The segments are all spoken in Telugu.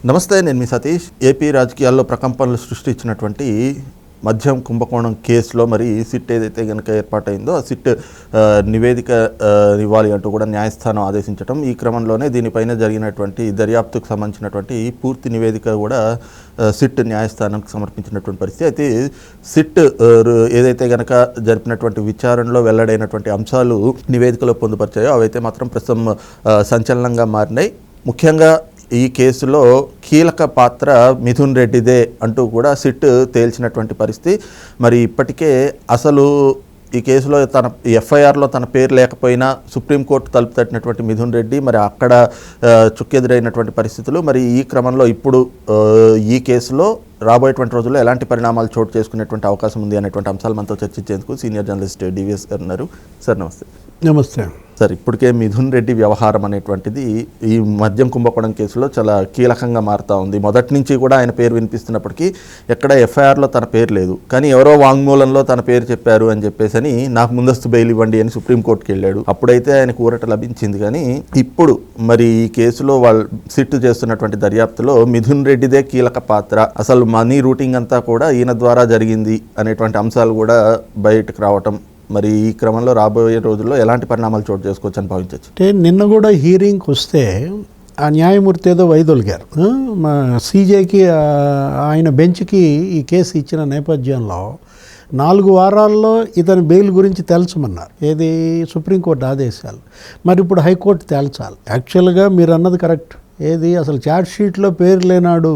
నమస్తే, నేను మీ సతీష్. ఏపీ రాజకీయాల్లో ప్రకంపనలు సృష్టించినటువంటి మద్యం కుంభకోణం కేసులో మరి సిట్ ఏదైతే కనుక ఏర్పాటైందో ఆ సిట్ నివేదిక ఇవ్వాలి అంటూ కూడా న్యాయస్థానం ఆదేశించడం, ఈ క్రమంలోనే దీనిపైన జరిగినటువంటి దర్యాప్తుకు సంబంధించినటువంటి పూర్తి నివేదిక కూడా సిట్ న్యాయస్థానానికి సమర్పించినటువంటి పరిస్థితి. అయితే సిట్ ఏదైతే కనుక జరిపినటువంటి విచారణలో వెల్లడైనటువంటి అంశాలు నివేదికలో పొందుపరిచాయో అవైతే మాత్రం ప్రస్తుతం సంచలనంగా మారినాయి. ముఖ్యంగా ఈ కేసులో కీలక పాత్ర మిథున్ రెడ్డిదే అంటూ కూడా సిట్ తేల్చినటువంటి పరిస్థితి. మరి ఇప్పటికే అసలు ఈ కేసులో తన ఎఫ్ఐఆర్లో తన పేరు లేకపోయినా సుప్రీంకోర్టు తలుపు తట్టినటువంటి మిథున్ రెడ్డి మరి అక్కడ చుక్కెదురైనటువంటి పరిస్థితులు. మరి ఈ క్రమంలో ఇప్పుడు ఈ కేసులో రాబోయేటువంటి రోజుల్లో ఎలాంటి పరిణామాలు చోటు చేసుకునేటువంటి అవకాశం ఉంది అనేటువంటి అంశాలు మనతో చర్చించేందుకు సీనియర్ జర్నలిస్ట్ డివిఎస్ గారు ఉన్నారు. సార్ నమస్తే. నమస్తే సార్, ఇప్పటికే మిథున్ రెడ్డి వ్యవహారం అనేటువంటిది ఈ మద్యం కుంభకోణం కేసులో చాలా కీలకంగా మారుతూ ఉంది. మొదటి నుంచి కూడా ఆయన పేరు వినిపిస్తున్నప్పటికీ ఎక్కడ ఎఫ్ఐఆర్లో తన పేరు లేదు, కానీ ఎవరో వాంగ్మూలంలో తన పేరు చెప్పారు అని చెప్పేసి నాకు ముందస్తు బెయిల్ ఇవ్వండి అని సుప్రీంకోర్టుకి వెళ్ళాడు. అప్పుడైతే ఆయన ఊరట లభించింది. కానీ ఇప్పుడు మరి ఈ కేసులో వాళ్ళు సిట్ చేస్తున్నటువంటి దర్యాప్తులో మిథున్ రెడ్డిదే కీలక పాత్ర, అసలు మనీ రూటింగ్ అంతా కూడా ఈయన ద్వారా జరిగింది అనేటువంటి అంశాలు కూడా బయటకు రావటం, మరి ఈ క్రమంలో రాబోయే రోజుల్లో ఎలాంటి పరిణామాలు చోటు చేసుకోవచ్చు అని భావించవచ్చు. అంటే నిన్న కూడా హీరింగ్కి వస్తే ఆ న్యాయమూర్తి ఏదో వైదొలిగారు. మా సీజేకి ఆయన బెంచ్కి ఈ కేసు ఇచ్చిన నేపథ్యంలో 4 వారాల్లో ఇతని బెయిల్ గురించి తేల్చమన్నారు. ఏది సుప్రీంకోర్టు ఆదేశాలు. మరి ఇప్పుడు హైకోర్టు తేల్చాలి. యాక్చువల్గా మీరు అన్నది కరెక్ట్. ఏది అసలు ఛార్జ్ షీట్లో పేరు లేనాడు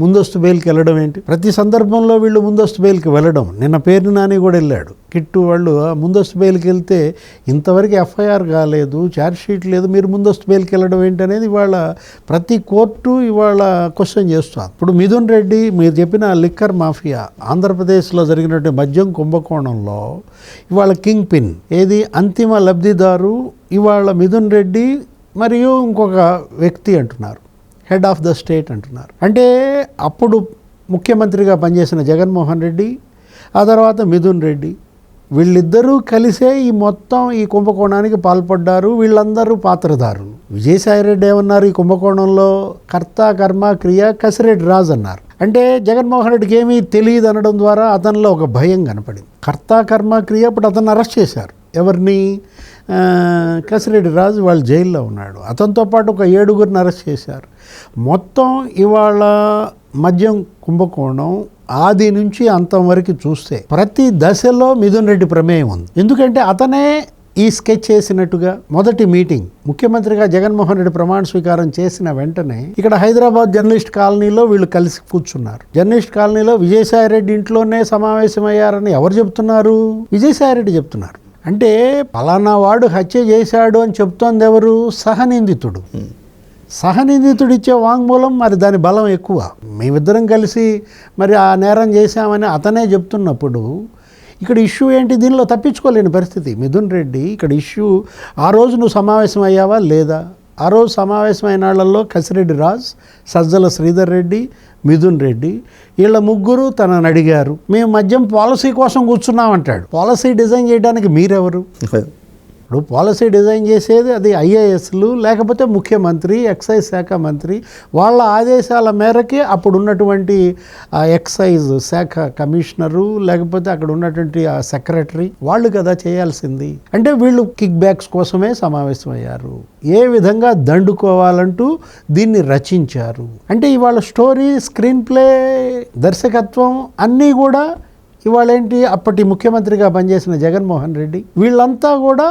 ముందస్తు బెయిల్కి వెళ్ళడం ఏంటి? ప్రతి సందర్భంలో వీళ్ళు ముందస్తు బెయిల్కి వెళ్ళడం. నిన్న పేరు నాని కూడా వెళ్ళాడు. కిట్టు వాళ్ళు ముందస్తు బెయిల్కి వెళ్తే ఇంతవరకు ఎఫ్ఐఆర్ కాలేదు, ఛార్జ్ షీట్ లేదు, మీరు ముందస్తు బెయిల్కి వెళ్ళడం ఏంటి అనేది ఇవాళ ప్రతి కోర్టు ఇవాళ క్వశ్చన్ చేస్తుంది. ఇప్పుడు మిథున్ రెడ్డి మీరు చెప్పిన లిక్కర్ మాఫియా ఆంధ్రప్రదేశ్లో జరిగినటువంటి మద్యం కుంభకోణంలో ఇవాళ కింగ్ పిన్, ఏది అంతిమ లబ్ధిదారు ఇవాళ మిథున్ రెడ్డి మరియు ఇంకొక వ్యక్తి అంటున్నారు, హెడ్ ఆఫ్ ద స్టేట్ అంటున్నారు. అంటే అప్పుడు ముఖ్యమంత్రిగా పనిచేసిన జగన్మోహన్ రెడ్డి, ఆ తర్వాత మిథున్ రెడ్డి, వీళ్ళిద్దరూ కలిసే ఈ మొత్తం ఈ కుంభకోణానికి పాల్పడ్డారు. వీళ్ళందరూ పాత్రదారులు. విజయసాయిరెడ్డి ఏమన్నారు, ఈ కుంభకోణంలో కర్త కర్మ క్రియ కసిరెడ్డి రాజు అన్నారు. అంటే జగన్మోహన్ రెడ్డికి ఏమీ తెలియదు అనడం ద్వారా అతనిలో ఒక భయం కనపడింది. కర్త కర్మ క్రియ ఇప్పుడు అతన్ని అరెస్ట్ చేశారు. ఎవరిని? కసిరెడ్డి రాజు వాళ్ళు జైల్లో ఉన్నాడు. అతనితో పాటు ఒక 7గురిని అరెస్ట్ చేశారు. మొత్తం ఇవాళ మద్యం కుంభకోణం ఆది నుంచి అంతం వరకు చూస్తే ప్రతి దశలో మిథున్ రెడ్డి ప్రమేయం ఉంది. ఎందుకంటే అతనే ఈ స్కెచ్ చేసినట్టుగా మొదటి మీటింగ్ ముఖ్యమంత్రిగా జగన్మోహన్ రెడ్డి ప్రమాణ స్వీకారం చేసిన వెంటనే ఇక్కడ హైదరాబాద్ జర్నలిస్ట్ కాలనీలో వీళ్ళు కలిసి కూర్చున్నారు. జర్నలిస్ట్ కాలనీలో విజయసాయిరెడ్డి ఇంట్లోనే సమావేశమయ్యారని ఎవరు చెప్తున్నారు? విజయసాయిరెడ్డి చెప్తున్నారు. అంటే పలానా వాడు హత్య చేశాడు అని చెప్తోంది ఎవరు? సహనిందితుడు. సహనిందితుడు ఇచ్చే వాంగ్మూలం మరి దాని బలం ఎక్కువ. మేమిద్దరం కలిసి మరి ఆ నేరం చేశామని అతనే చెప్తున్నప్పుడు ఇక్కడ ఇష్యూ ఏంటి? దీనిలో తప్పించుకోలేని పరిస్థితి. మిథున్ రెడ్డి ఇక్కడ ఇష్యూ, ఆ రోజు నువ్వు సమావేశం అయ్యావా లేదా? ఆ రోజు సమావేశమైన వాళ్ళల్లో కసిరెడ్డి రాజ్, సజ్జల శ్రీధర్ రెడ్డి, మిథున్ రెడ్డి, వీళ్ళ ముగ్గురు తనని అడిగారు. మేము మద్యం పాలసీ కోసం కూర్చున్నామంటాడు. పాలసీ డిజైన్ చేయడానికి మీరెవరు? ఇప్పుడు పాలసీ డిజైన్ చేసేది అది ఐఏఎస్లు, లేకపోతే ముఖ్యమంత్రి, ఎక్సైజ్ శాఖ మంత్రి, వాళ్ళ ఆదేశాల మేరకే అప్పుడు ఉన్నటువంటి ఎక్సైజ్ శాఖ కమిషనరు, లేకపోతే అక్కడ ఉన్నటువంటి ఆ సెక్రటరీ వాళ్ళు కదా చేయాల్సింది. అంటే వీళ్ళు కిక్ బ్యాక్స్ కోసమే సమావేశమయ్యారు. ఏ విధంగా దండుకోవాలంటూ దీన్ని రచించారు. అంటే ఇవాళ స్టోరీ, స్క్రీన్ ప్లే, దర్శకత్వం అన్నీ కూడా ఇవాళ ఏంటి? అప్పటి ముఖ్యమంత్రిగా పనిచేసిన జగన్మోహన్ రెడ్డి, వీళ్ళంతా కూడా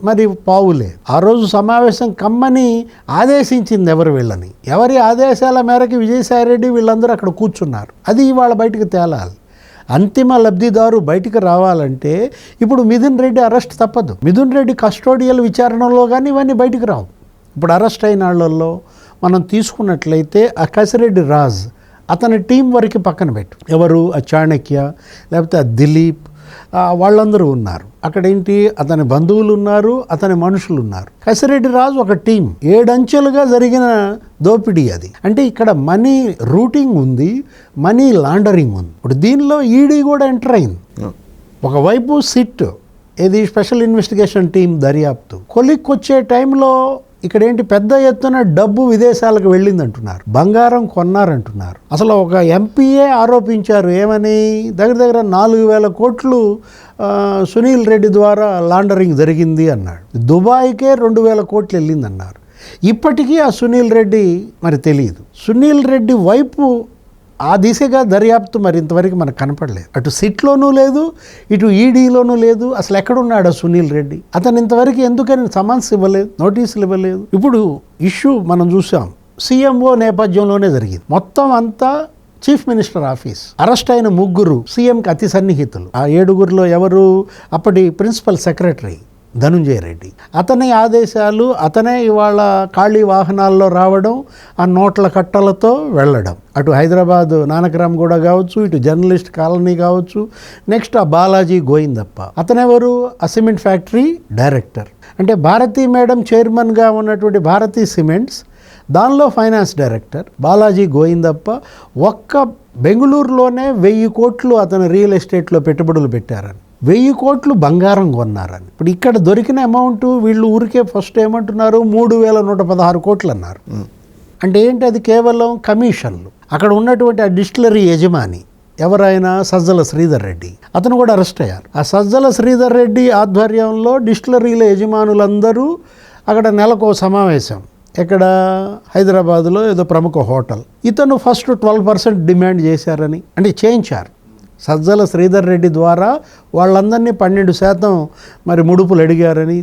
మరి పావులే. ఆ రోజు సమావేశం కమ్మని ఆదేశించింది ఎవరు? వీళ్ళని. ఎవరి ఆదేశాల మేరకు విజయసాయిరెడ్డి వీళ్ళందరూ అక్కడ కూర్చున్నారు. అది ఇవాళ బయటకు తేలాలి. అంతిమ లబ్ధిదారు బయటికి రావాలంటే ఇప్పుడు మిథున్ రెడ్డి అరెస్ట్ తప్పదు. మిథున్ రెడ్డి కస్టోడియల్ విచారణలో కానీ ఇవన్నీ బయటికి రావు. ఇప్పుడు అరెస్ట్ అయిన వాళ్ళల్లో మనం తీసుకున్నట్లయితే ఆ కసిరెడ్డి రాజ్ అతని టీం వరకు పక్కన పెట్టు. ఎవరు? ఆ చాణక్య, లేకపోతే ఆ దిలీప్, వాళ్ళందరూ ఉన్నారు. అక్కడేంటి? అతని బంధువులు ఉన్నారు, అతని మనుషులు ఉన్నారు. కసిరెడ్డి రాజు ఒక టీం. 7 అంచెలుగా జరిగిన దోపిడీ అది. అంటే ఇక్కడ మనీ రూటింగ్ ఉంది, మనీ లాండరింగ్ ఉంది. ఇప్పుడు దీనిలో ఈడీ కూడా ఎంటర్ అయింది. ఒకవైపు సిట్, ఇది స్పెషల్ ఇన్వెస్టిగేషన్ టీం దర్యాప్తు. కొలిక్కి వచ్చే టైంలో ఇక్కడ ఏంటి పెద్ద ఎత్తున డబ్బు విదేశాలకు వెళ్ళిందంటున్నారు, బంగారం కొన్నారంటున్నారు. అసలు ఒక ఎంపీఏ ఆరోపించారు ఏమని, దగ్గర 4,000 కోట్లు సునీల్ రెడ్డి ద్వారా లాండరింగ్ జరిగింది అన్నాడు. దుబాయ్కే 2,000 కోట్లు వెళ్ళిందన్నారు. ఇప్పటికీ ఆ సునీల్ రెడ్డి మరి తెలియదు. సునీల్ రెడ్డి వైపు ఆ దిశగా దర్యాప్తు మరి ఇంతవరకు మనకు కనపడలేదు. అటు సిట్లోనూ లేదు, ఇటు ఈడీలోనూ లేదు. అసలు ఎక్కడున్నాడు సునీల్ రెడ్డి? అతను ఇంతవరకు ఎందుకని సమన్స్ ఇవ్వలేదు, నోటీసులు ఇవ్వలేదు. ఇప్పుడు ఇష్యూ మనం చూసాం సీఎంఓ నేపథ్యంలోనే జరిగింది. మొత్తం అంతా చీఫ్ మినిస్టర్ ఆఫీస్. అరెస్ట్ అయిన 3 సీఎంకి అతి సన్నిహితులు. ఆ 7గురిలో ఎవరు? అప్పటి ప్రిన్సిపల్ సెక్రటరీ ధనుంజయ రెడ్డి. అతని ఆదేశాలు, అతనే ఇవాళ ఖాళీ వాహనాల్లో రావడం, ఆ నోట్ల కట్టలతో వెళ్ళడం. అటు హైదరాబాద్ నానక్రామ్గూడ కావచ్చు, ఇటు జర్నలిస్ట్ కాలనీ కావచ్చు, నెక్స్ట్ ఆ బాలాజీ గోయిందప్ప. అతనెవరు? ఆ సిమెంట్ ఫ్యాక్టరీ డైరెక్టర్. అంటే భారతీ మేడం చైర్మన్గా ఉన్నటువంటి భారతీ సిమెంట్స్, దానిలో ఫైనాన్స్ డైరెక్టర్ బాలాజీ గోయిందప్ప. ఒక్క బెంగళూరులోనే 1000 కోట్లు అతను రియల్ ఎస్టేట్లో పెట్టుబడులు పెట్టారని, 1000 కోట్లు బంగారం కొన్నారని. ఇప్పుడు ఇక్కడ దొరికిన అమౌంట్ వీళ్ళు ఊరికే ఫస్ట్ ఏమంటున్నారు, 3,116 కోట్లు అన్నారు. అంటే ఏంటి? అది కేవలం కమిషన్లు. అక్కడ ఉన్నటువంటి ఆ డిస్టిలరీ యజమాని ఎవరైనా సజ్జల శ్రీధర్ రెడ్డి, అతను కూడా అరెస్ట్ అయ్యారు. ఆ సజ్జల శ్రీధర్ రెడ్డి ఆధ్వర్యంలో డిస్టిలరీల యజమానులందరూ అక్కడ నెలకు సమావేశం. ఎక్కడ? హైదరాబాదులో ఏదో ప్రముఖ హోటల్. ఇతను ఫస్ట్ 12% డిమాండ్ చేశారని, అంటే చేయించారు. సజ్జల శ్రీధర్ రెడ్డి ద్వారా వాళ్ళందరినీ 12% మరి ముడుపులు అడిగారని,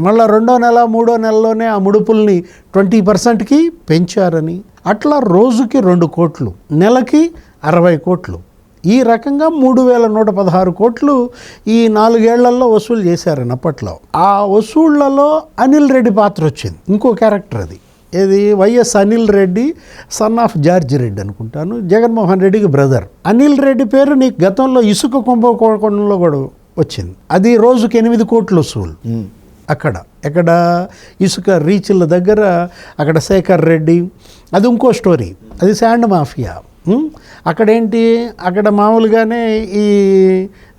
మళ్ళీ 2వ నెల 3వ నెలలోనే ఆ ముడుపుల్ని 20%కి పెంచారని, అట్లా రోజుకి 2 కోట్లు, నెలకి 60 కోట్లు, ఈ రకంగా 3,116 కోట్లు ఈ 4 ఏళ్లలో వసూలు చేశారని అప్పట్లో. ఆ వసూళ్లలో అనిల్ రెడ్డి పాత్ర వచ్చింది. ఇంకో క్యారెక్టర్ అది. ఏది? YS Anil Reddy, son of George Reddy అనుకుంటాను, జగన్మోహన్ రెడ్డికి బ్రదర్. అనిల్ రెడ్డి పేరు నీకు గతంలో ఇసుక కుంభకోణంలో కూడా వచ్చింది. అది రోజుకి 8 కోట్లు వసూలు. ఎక్కడ ఇసుక రీచ్ల దగ్గర అక్కడ శేఖర్ రెడ్డి, అది ఇంకో స్టోరీ, అది శాండ్ మాఫియా. అక్కడేంటి? అక్కడ మామూలుగానే ఈ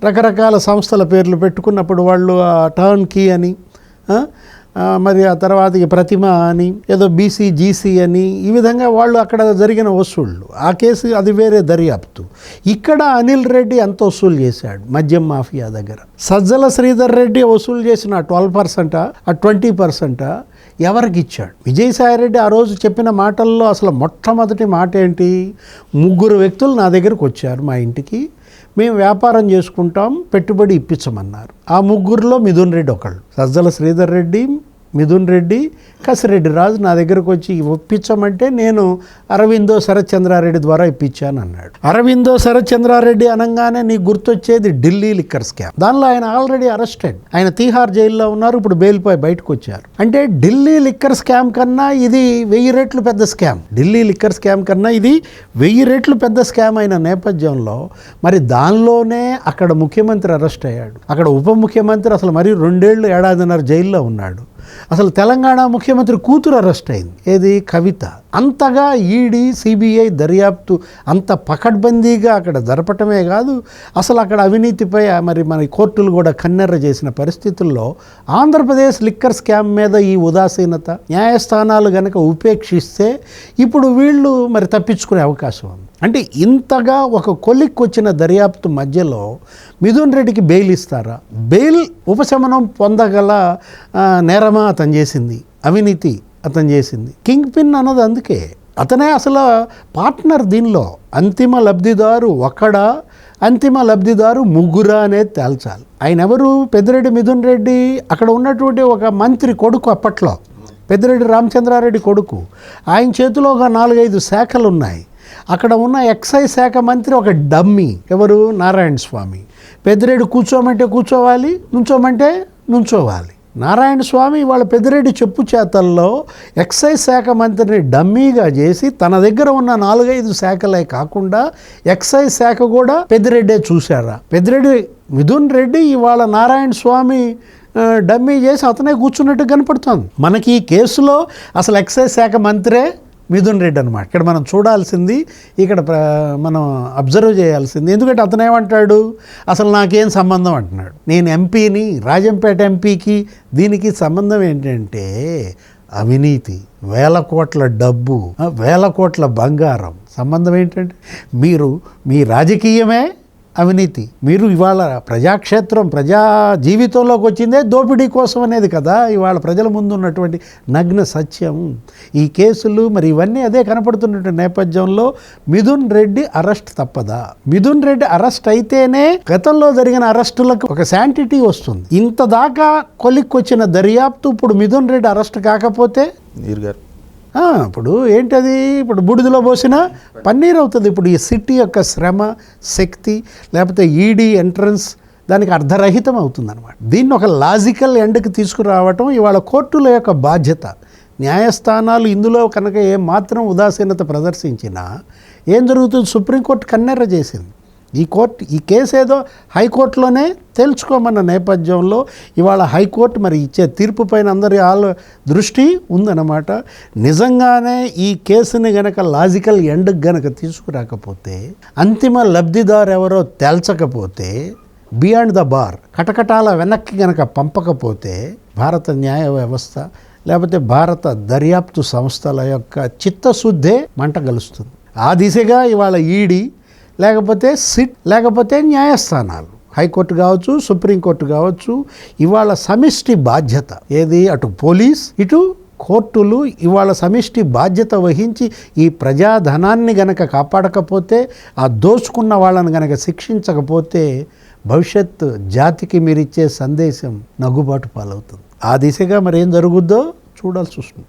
రకరకాల సంస్థల పేర్లు పెట్టుకున్నప్పుడు వాళ్ళు టర్న్ కీ అని, మరి ఆ తర్వాత ప్రతిమ అని, ఏదో BCGC అని, ఈ విధంగా వాళ్ళు అక్కడ జరిగిన వసూళ్ళు. ఆ కేసు అది వేరే దర్యాప్తు. ఇక్కడ అనిల్ రెడ్డి ఎంత వసూలు చేశాడు మద్యం మాఫియా దగ్గర? సజ్జల శ్రీధర్ రెడ్డి వసూలు చేసిన 12%, ఆ 20% ఎవరికి ఇచ్చాడు? విజయసాయిరెడ్డి ఆ రోజు చెప్పిన మాటల్లో అసలు మొట్టమొదటి మాట ఏంటి? 3 వ్యక్తులు నా దగ్గరకు వచ్చారు మా ఇంటికి, మేము వ్యాపారం చేసుకుంటాం, పెట్టుబడి ఇప్పించమన్నారు. ఆ 3లో మిథున్ రెడ్డి ఒకళ్ళు. సజ్జల శ్రీధర్ రెడ్డి, మిథున్ రెడ్డి, కసిరెడ్డి రాజు నా దగ్గరకు వచ్చి ఒప్పించమంటే నేను అరవిందో శరత్చంద్రారెడ్డి ద్వారా ఇప్పించాను అన్నాడు. అరవిందో శరత్చంద్రారెడ్డి అనగానే నీకు గుర్తొచ్చేది ఢిల్లీ లిక్కర్ స్కామ్. దానిలో ఆయన ఆల్రెడీ అరెస్టెడ్, ఆయన తీహార్ జైల్లో ఉన్నారు, ఇప్పుడు బెయిల్పై బయటకు వచ్చారు. అంటే ఢిల్లీ లిక్కర్ స్కామ్ కన్నా ఇది 1000 రెట్లు పెద్ద స్కామ్. ఢిల్లీ లిక్కర్ స్కామ్ కన్నా ఇది 1000 రెట్లు పెద్ద స్కామ్ అయిన నేపథ్యంలో మరి దానిలోనే అక్కడ ముఖ్యమంత్రి అరెస్ట్ అయ్యాడు, అక్కడ ఉప ముఖ్యమంత్రి అసలు మరి 2 ఏళ్ళు 1.5 జైల్లో ఉన్నాడు. అసలు తెలంగాణ ముఖ్యమంత్రి కూతురు అరెస్ట్ అయింది, ఏది? కవిత. అంతగా ఈడీ, సిబిఐ దర్యాప్తు అంత పకడ్బందీగా అక్కడ జరపటమే కాదు, అసలు అక్కడ అవినీతిపై మరి మన కోర్టులు కూడా కన్నెర్ర చేసిన పరిస్థితుల్లో ఆంధ్రప్రదేశ్ లిక్కర్ స్కామ్ మీద ఈ ఉదాసీనత, న్యాయస్థానాలు గనక ఉపేక్షిస్తే ఇప్పుడు వీళ్ళు మరి తప్పించుకునే అవకాశం ఉంది. అంటే ఇంతగా ఒక కొలిక్కి వచ్చిన దర్యాప్తు మధ్యలో మిథున్ రెడ్డికి బెయిల్ ఇస్తారా? బెయిల్ ఉపశమనం పొందగల నేరమా అతను చేసింది? అవినీతి అతను చేసింది. కింగ్ పిన్ అన్నది అందుకే. అతనే అసలు పార్ట్నర్ దీనిలో. అంతిమ లబ్ధిదారు ఒకడా, అంతిమ లబ్ధిదారు 3 అనేది తేల్చాలి. ఆయన ఎవరు? పెద్దిరెడ్డి మిథున్ రెడ్డి అక్కడ ఉన్నటువంటి ఒక మంత్రి కొడుకు, అప్పట్లో పెద్దిరెడ్డి రామచంద్రారెడ్డి కొడుకు. ఆయన చేతిలో ఒక 4-5 శాఖలు ఉన్నాయి. అక్కడ ఉన్న ఎక్సైజ్ శాఖ మంత్రి ఒక డమ్మీ, ఎవరు? నారాయణ స్వామి. పెద్దిరెడ్డి కూర్చోమంటే కూర్చోవాలి, నుంచోమంటే నుంచోవాలి. నారాయణ స్వామి వాళ్ళ పెద్దిరెడ్డి చెప్పు చేతల్లో ఎక్సైజ్ శాఖ మంత్రిని డమ్మీగా చేసి తన దగ్గర ఉన్న 4-5 శాఖలే కాకుండా ఎక్సైజ్ శాఖ కూడా పెద్దిరెడ్డే చూశారా? పెద్దిరెడ్డి మిథున్ రెడ్డి ఇవాళ నారాయణ స్వామి డమ్మీ చేసి అతనే కూర్చున్నట్టు కనపడుతుంది మనకి. ఈ కేసులో అసలు ఎక్సైజ్ శాఖ మంత్రే మిథున్ రెడ్డి అనమాట. ఇక్కడ మనం చూడాల్సింది, ఇక్కడ మనం అబ్జర్వ్ చేయాల్సింది. ఎందుకంటే అతను ఏమంటాడు? అసలు నాకేం సంబంధం అంటున్నాడు. నేను ఎంపీని, రాజంపేట ఎంపీకి దీనికి సంబంధం ఏంటంటే అవినీతి, వేల కోట్ల డబ్బు, వేల కోట్ల బంగారం. సంబంధం ఏంటంటే మీ రాజకీయమే అవినీతి. మీరు ఇవాళ ప్రజాక్షేత్రం, ప్రజా జీవితంలోకి వచ్చిందే దోపిడీ కోసం అనేది కదా ఇవాళ ప్రజల ముందు ఉన్నటువంటి నగ్న సత్యం. ఈ కేసులు మరి ఇవన్నీ అదే కనపడుతున్నటువంటి నేపథ్యంలో మిథున్ రెడ్డి అరెస్ట్ తప్పదా? మిథున్ రెడ్డి అరెస్ట్ అయితేనే గతంలో జరిగిన అరెస్టులకు ఒక శాంటిటీ వస్తుంది. ఇంత దాకా కొలిక్కొచ్చిన దర్యాప్తు ఇప్పుడు మిథున్ రెడ్డి అరెస్ట్ కాకపోతే నీరు గారు ఇప్పుడు ఏంటది? ఇప్పుడు బూడిదలో పోసిన పన్నీర్ అవుతుంది. ఇప్పుడు ఈ సిటీ యొక్క శ్రమ, శక్తి, లేకపోతే ఈడీ ఎంట్రన్స్ దానికి అర్ధరహితం అవుతుంది అనమాట. దీన్ని ఒక లాజికల్ ఎండ్కి తీసుకురావటం ఇవాళ కోర్టుల యొక్క బాధ్యత. న్యాయస్థానాలు ఇందులో కనుక ఏమాత్రం ఉదాసీనత ప్రదర్శించినా ఏం జరుగుతుంది? సుప్రీంకోర్టు కన్నెర్ర చేసింది. ఈ కేసు ఏదో హైకోర్టులోనే తేల్చుకోమన్న నేపథ్యంలో ఇవాళ హైకోర్టు మరి ఇచ్చే తీర్పు పైన అందరి దృష్టి ఉందన్నమాట. నిజంగానే ఈ కేసుని గనక లాజికల్ ఎండ్కి గనక తీసుకురాకపోతే, అంతిమ లబ్ధిదారు ఎవరో తేల్చకపోతే, బియాండ్ ద బార్ కటకటాల వెనక్కి గనక పంపకపోతే భారత న్యాయ వ్యవస్థ లేకపోతే భారత దర్యాప్తు సంస్థల యొక్క చిత్తశుద్ధే మంట గలుస్తుంది. ఆ దిశగా ఇవాళ ఈడీ లేకపోతే సిట్ లేకపోతే న్యాయస్థానాలు, హైకోర్టు కావచ్చు, సుప్రీంకోర్టు కావచ్చు, ఇవాళ సమిష్టి బాధ్యత ఏది? అటు పోలీస్, ఇటు కోర్టులు ఇవాళ సమిష్టి బాధ్యత వహించి ఈ ప్రజాధనాన్ని గనక కాపాడకపోతే, ఆ దోచుకున్న వాళ్ళని గనక శిక్షించకపోతే భవిష్యత్ జాతికి మీరిచ్చే సందేశం నగ్గుబాటు పాలవుతుంది. ఆ దిశగా మరి ఏం జరుగుద్దో చూడాల్సి వస్తుంది.